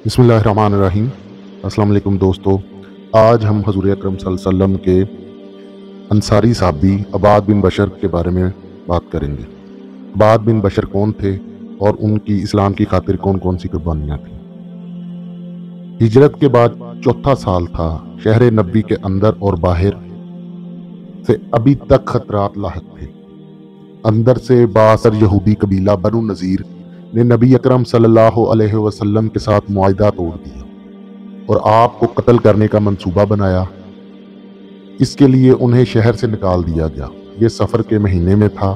بسم اللہ الرحمن الرحیم۔ السلام علیکم دوستو، آج ہم حضور اکرم صلی اللہ علیہ وسلم کے انصاری صحابی عباد بن بشر کے بارے میں بات کریں گے۔ عباد بن بشر کون تھے اور ان کی اسلام کی خاطر کون کون سی قربانیاں تھیں؟ ہجرت کے بعد چوتھا سال تھا۔ شہر نبی کے اندر اور باہر سے ابھی تک خطرات لاحق تھے۔ اندر سے بااثر یہودی قبیلہ بنو نذیر نے نبی اکرم صلی اللہ علیہ وسلم کے ساتھ معاہدہ توڑ دیا اور آپ کو قتل کرنے کا منصوبہ بنایا۔ اس کے لیے انہیں شہر سے نکال دیا گیا۔ یہ سفر کے مہینے میں تھا۔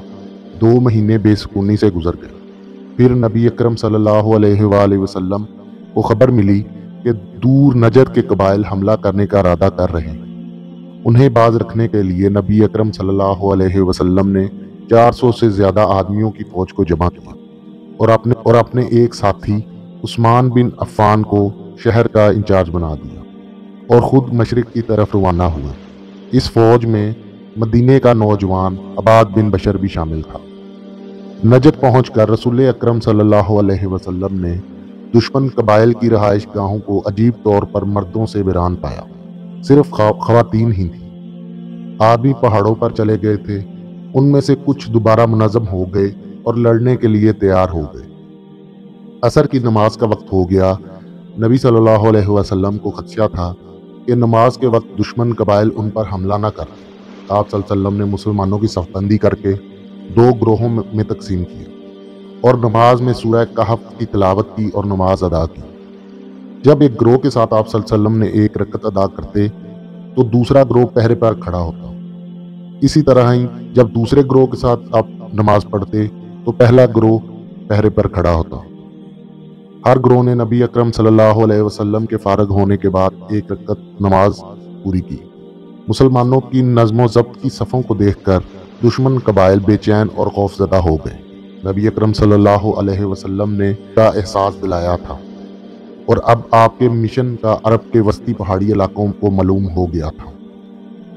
2 مہینے بے سکونی سے گزر گئے۔ پھر نبی اکرم صلی اللہ علیہ وآلہ وسلم کو خبر ملی کہ دور نجد کے قبائل حملہ کرنے کا ارادہ کر رہے ہیں۔ انہیں باز رکھنے کے لیے نبی اکرم صلی اللہ علیہ وسلم نے 400 سے زیادہ آدمیوں کی فوج کو جمع کیا اور اپنے ایک ساتھی عثمان بن عفان کو شہر کا انچارج بنا دیا اور خود مشرق کی طرف روانہ ہوئے۔ اس فوج میں مدینے کا نوجوان عباد بن بشر بھی شامل تھا۔ نجد پہنچ کر رسول اکرم صلی اللہ علیہ وسلم نے دشمن قبائل کی رہائش گاہوں کو عجیب طور پر مردوں سے ویران پایا۔ صرف خواتین ہی تھیں۔ آدمی پہاڑوں پر چلے گئے تھے۔ ان میں سے کچھ دوبارہ منظم ہو گئے اور لڑنے کے لیے تیار ہو گئے۔ عصر کی نماز کا وقت ہو گیا۔ نبی صلی اللہ علیہ وسلم کو خدشہ تھا کہ نماز کے وقت دشمن قبائل ان پر حملہ نہ کریں۔ آپ صلی اللہ علیہ وسلم نے مسلمانوں کی صف بندی کر کے 2 گروہوں میں تقسیم کیے اور نماز میں سورہ کہف کی تلاوت کی اور نماز ادا کی۔ جب ایک گروہ کے ساتھ آپ صلی اللہ علیہ وسلم نے 1 رکعت ادا کرتے تو دوسرا گروہ پہرے پر کھڑا ہوتا۔ اسی طرح ہی جب دوسرے گروہ کے ساتھ آپ نماز پڑھتے تو پہلا گروہ پہرے پر کھڑا ہوتا۔ ہر گروہ نے نبی اکرم صلی اللہ علیہ وسلم کے فارغ ہونے کے بعد 1 رکعت نماز پوری کی۔ مسلمانوں کی نظم و ضبط کی صفوں کو دیکھ کر دشمن قبائل بے چین اور خوف زدہ ہو گئے۔ نبی اکرم صلی اللہ علیہ وسلم نے کا احساس دلایا تھا اور اب آپ کے مشن کا عرب کے وسطی پہاڑی علاقوں کو معلوم ہو گیا تھا،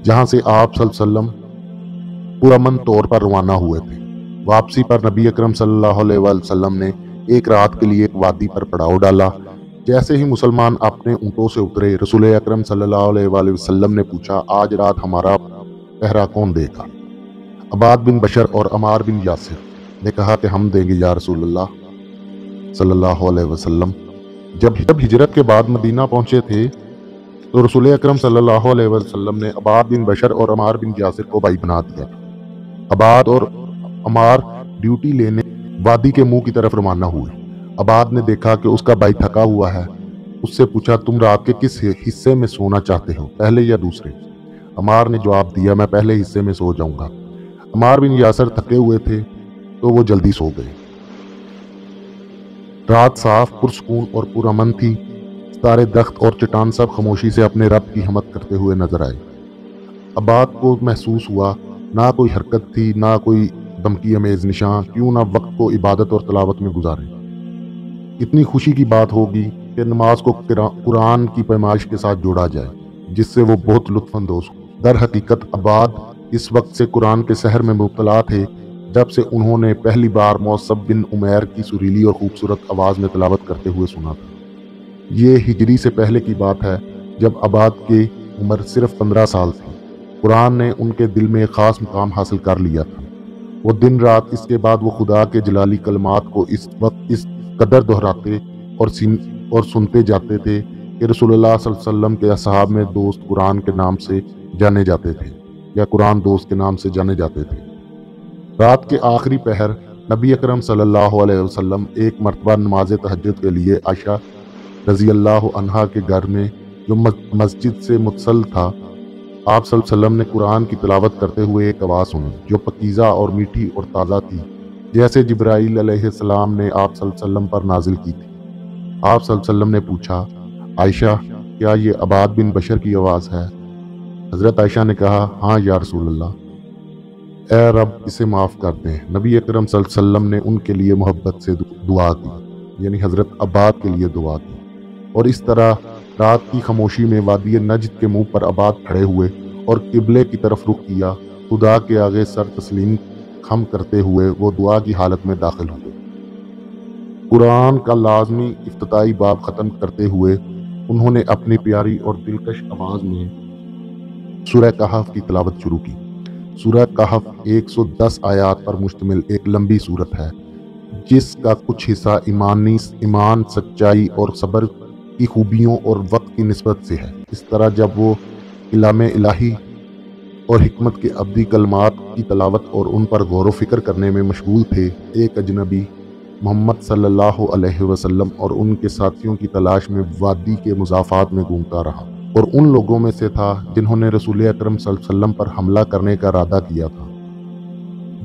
جہاں سے آپ صلی اللہ علیہ وسلم پرامن طور پر روانہ ہوئے تھے۔ واپسی پر نبی اکرم صلی اللہ علیہ وسلم نے 1 رات کے لیے ایک وادی پر پڑاؤ ڈالا۔ جیسے ہی مسلمان اپنے اونٹوں سے اترے، رسول اکرم صلی اللہ علیہ وسلم نے پوچھا، آج رات ہمارا پہرا کون دے گا؟ عباد بن بشر اور عمار بن یاسر نے کہا کہ ہم دیں گے یا رسول اللہ صلی اللہ علیہ وسلم۔ جب ہجرت کے بعد مدینہ پہنچے تھے تو رسول اکرم صلی اللہ علیہ وسلم نے عباد بن بشر اور عمار بن یاسر کو بھائی بنا دیا۔ عباد اور عمار ڈیوٹی لینے وادی کے منہ کی طرف روانہ ہوئے۔ عباد نے دیکھا کہ اس کا بھائی تھکا ہوا ہے۔ اس سے پوچھا، تم رات کے کس حصے میں سونا چاہتے ہو، پہلے یا دوسرے؟ عمار نے جواب دیا، میں پہلے حصے میں سو جاؤں گا۔ عمار بن یاسر تھکے ہوئے تھے تو وہ جلدی سو گئے۔ رات صاف، پرسکون اور پرامن تھی۔ ستارے، درخت اور چٹان سب خاموشی سے اپنے رب کی حمد کرتے ہوئے نظر آئے۔ عباد کو محسوس ہوا نہ کوئی حرکت تھی، نہ کوئی دھمکی امیز نشان، کیوں نہ وقت کو عبادت اور تلاوت میں گزارے۔ اتنی خوشی کی بات ہوگی کہ نماز کو قرآن کی پیمائش کے ساتھ جوڑا جائے، جس سے وہ بہت لطف اندوز ہو۔ در حقیقت عباد اس وقت سے قرآن کے سحر میں مبتلا تھے جب سے انہوں نے پہلی بار موصب بن عمیر کی سریلی اور خوبصورت آواز میں تلاوت کرتے ہوئے سنا تھا۔ یہ ہجری سے پہلے کی بات ہے، جب عباد کی عمر صرف 15 سال تھی۔ قرآن نے ان کے دل میں ایک خاص مقام حاصل کر لیا تھا۔ وہ دن رات اس کے بعد وہ خدا کے جلالی کلمات کو اس وقت اس قدر دہراتے اور سنتے جاتے تھے کہ رسول اللہ صلی اللہ علیہ وسلم کے اصحاب میں دوست قرآن کے نام سے جانے جاتے تھے یا قرآن دوست کے نام سے جانے جاتے تھے۔ رات کے آخری پہر نبی اکرم صلی اللہ علیہ وسلم ایک مرتبہ نماز تہجد کے لیے عائشہ رضی اللہ عنہا کے گھر میں، جو مسجد سے متصل تھا، آپ صلی اللہ علیہ وسلم نے قرآن کی تلاوت کرتے ہوئے ایک آواز سنی جو پکیزہ اور میٹھی اور تازہ تھی، جیسے جبرائیل علیہ السلام نے آپ صلی اللہ علیہ وسلم پر نازل کی تھی۔ آپ صلی اللہ علیہ وسلم نے پوچھا، عائشہ کیا یہ عباد بن بشر کی آواز ہے؟ حضرت عائشہ نے کہا، ہاں یا رسول اللہ، اے رب اسے معاف کر دیں۔ نبی اکرم صلی اللہ علیہ وسلم نے ان کے لیے محبت سے دعا کی، یعنی حضرت عباد کے لیے دعا کی، اور اس طرح رات کی خاموشی میں وادی نجد کے منہ پر عباد کھڑے ہوئے اور قبلے کی طرف رخ کیا۔ خدا کے آگے سر تسلیم خم کرتے ہوئے وہ دعا کی حالت میں داخل ہوئے۔ قرآن کا لازمی افتتاحی باب ختم کرتے ہوئے انہوں نے اپنی پیاری اور دلکش آواز میں سورہ کہف کی تلاوت شروع کی۔ سورہ کہف 110 آیات پر مشتمل ایک لمبی صورت ہے، جس کا کچھ حصہ ایمان، سچائی اور صبر کی خوبیوں اور وقت کی نسبت سے ہے۔ اس طرح جب وہ کلام الہی اور حکمت کے ابدی کلمات کی تلاوت اور ان پر غور و فکر کرنے میں مشغول تھے، ایک اجنبی محمد صلی اللہ علیہ وسلم اور ان کے ساتھیوں کی تلاش میں وادی کے مضافات میں گھومتا رہا، اور ان لوگوں میں سے تھا جنہوں نے رسول اکرم صلی اللہ علیہ وسلم پر حملہ کرنے کا ارادہ کیا تھا۔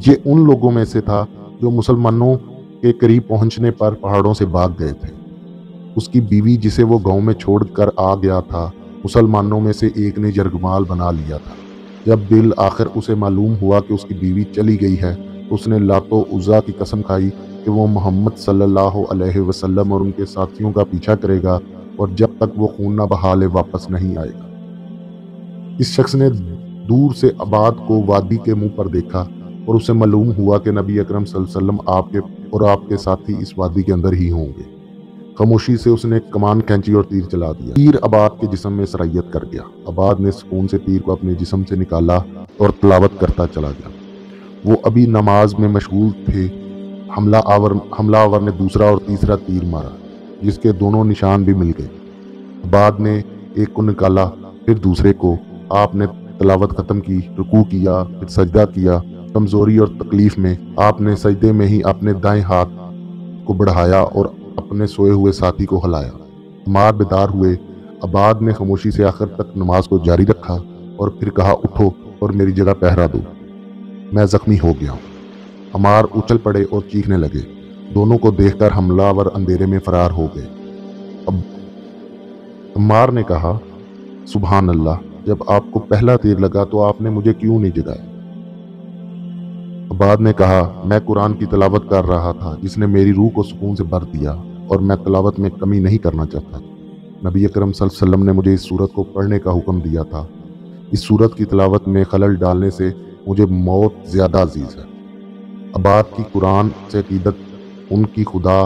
یہ ان لوگوں میں سے تھا جو مسلمانوں کے قریب پہنچنے پر پہاڑوں سے بھاگ گئے تھے۔ اس کی بیوی جسے وہ گاؤں میں چھوڑ کر آ گیا تھا، مسلمانوں میں سے ایک نے یرغمال بنا لیا تھا۔ جب بالآخر اسے معلوم ہوا کہ اس کی بیوی چلی گئی ہے، اس نے لات و عزیٰ کی قسم کھائی کہ وہ محمد صلی اللہ علیہ وسلم اور ان کے ساتھیوں کا پیچھا کرے گا، اور جب تک وہ خون نہ بہا لے واپس نہیں آئے گا۔ اس شخص نے دور سے عباد کو وادی کے منہ پر دیکھا، اور اسے معلوم ہوا کہ نبی اکرم صلی اللہ علیہ وسلم آپ کے ساتھی اس وادی کے اندر ہی ہوں گے۔ خاموشی سے اس نے کمان کھینچی اور تیر چلا دیا۔ تیر عباد کے جسم میں سرایت کر گیا۔ عباد نے سکون سے تیر کو اپنے جسم سے نکالا اور تلاوت کرتا چلا گیا۔ وہ ابھی نماز میں مشغول تھے، حملہ آور نے دوسرا اور تیسرا تیر مارا، جس کے دونوں نشان بھی مل گئے۔ عباد نے ایک کو نکالا، پھر دوسرے کو۔ آپ نے تلاوت ختم کی، رکوع کیا، پھر سجدہ کیا۔ کمزوری اور تکلیف میں آپ نے سجدے میں ہی اپنے دائیں ہاتھ کو بڑھایا اور اپنے سوئے ہوئے ساتھی کو ہلایا۔ عمار بیدار ہوئے۔ عباد نے خاموشی سے آخر تک نماز کو جاری رکھا اور پھر کہا، اٹھو اور میری جگہ پہرا دو، میں زخمی ہو گیا ہوں۔ عمار اچھل پڑے اور چیخنے لگے۔ دونوں کو دیکھ کر حملہ آور اندھیرے میں فرار ہو گئے۔ عمار نے کہا، سبحان اللہ، جب آپ کو پہلا تیر لگا تو آپ نے مجھے کیوں نہیں جگایا؟ عباد نے کہا، میں قرآن کی تلاوت کر رہا تھا جس نے میری روح کو سکون سے بھر دیا، اور میں تلاوت میں کمی نہیں کرنا چاہتا۔ نبی اکرم صلی اللہ علیہ وسلم نے مجھے اس سورت کو پڑھنے کا حکم دیا تھا۔ اس سورت کی تلاوت میں خلل ڈالنے سے مجھے موت زیادہ عزیز ہے۔ عباد کی قرآن سے عقیدت ان کی خدا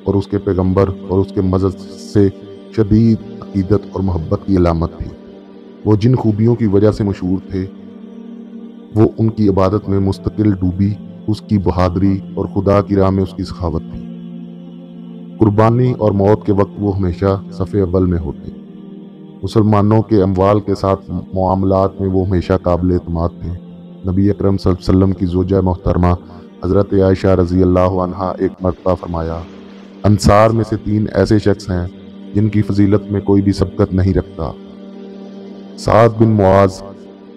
اور اس کے پیغمبر اور اس کے مذہب سے شدید عقیدت اور محبت کی علامت تھی۔ وہ جن خوبیوں کی وجہ سے مشہور تھے، وہ ان کی عبادت میں مستقل ڈوبی، اس کی بہادری اور خدا کی راہ میں اس کی سخاوت تھی۔ قربانی اور موت کے وقت وہ ہمیشہ صف اول میں ہوتے۔ مسلمانوں کے اموال کے ساتھ معاملات میں وہ ہمیشہ قابل اعتماد تھے۔ نبی اکرم صلی اللہ علیہ وسلم کی زوجہ محترمہ حضرت عائشہ رضی اللہ عنہا ایک مرتبہ فرمایا، انصار میں سے 3 ایسے شخص ہیں جن کی فضیلت میں کوئی بھی سبقت نہیں رکھتا، سعد بن معاذ،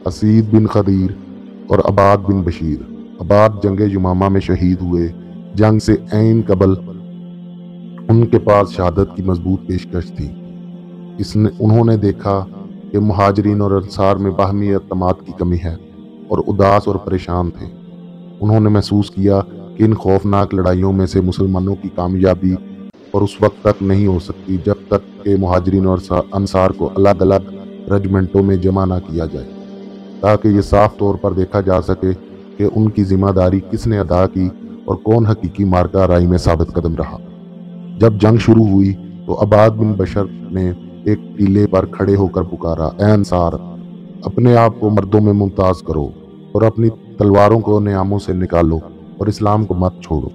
اسید بن خدیر اور عباد بن بشیر۔ عباد جنگ یمامہ میں شہید ہوئے۔ جنگ سے عین قبل ان کے پاس شہادت کی مضبوط پیشکش تھی۔ انہوں نے دیکھا کہ مہاجرین اور انصار میں باہمی اعتماد کی کمی ہے، اور اداس اور پریشان تھے۔ انہوں نے محسوس کیا کہ ان خوفناک لڑائیوں میں سے مسلمانوں کی کامیابی اور اس وقت تک نہیں ہو سکتی جب تک کہ مہاجرین اور انصار کو الگ الگ رجمنٹوں میں جمع نہ کیا جائے، تاکہ یہ صاف طور پر دیکھا جا سکے کہ ان کی ذمہ داری کس نے ادا کی اور کون حقیقی مارکہ رائی میں ثابت قدم رہا۔ جب جنگ شروع ہوئی تو عباد بن بشر نے ایک ٹیلے پر کھڑے ہو کر پکارا، اے انصار، اپنے آپ کو مردوں میں ممتاز کرو اور اپنی تلواروں کو نیاموں سے نکالو اور اسلام کو مت چھوڑو۔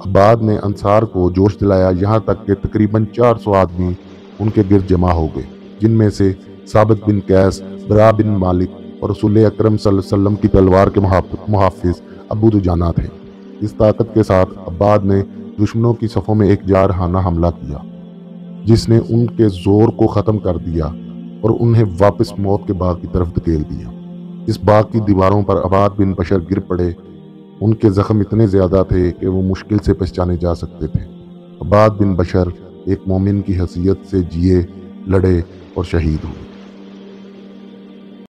عباد نے انصار کو جوش دلایا، یہاں تک کہ تقریباً 400 آدمی ان کے گرد جمع ہو گئے، جن میں سے ثابت بن قیس، برا بن مالک اور رسول اکرم صلی اللہ علیہ وسلم کی تلوار کے محافظ ابو دجانہ تھے۔ اس طاقت کے ساتھ عباد نے دشمنوں کی صفوں میں ایک جارحانہ حملہ کیا، جس نے ان کے زور کو ختم کر دیا اور انہیں واپس موت کے باغ کی طرف دھکیل دیا۔ اس باغ کی دیواروں پر عباد بن بشر گر پڑے۔ ان کے زخم اتنے زیادہ تھے کہ وہ مشکل سے پہچانے جا سکتے تھے۔ عباد بن بشر ایک مومن کی حیثیت سے جیے، لڑے اور شہید ہوئے۔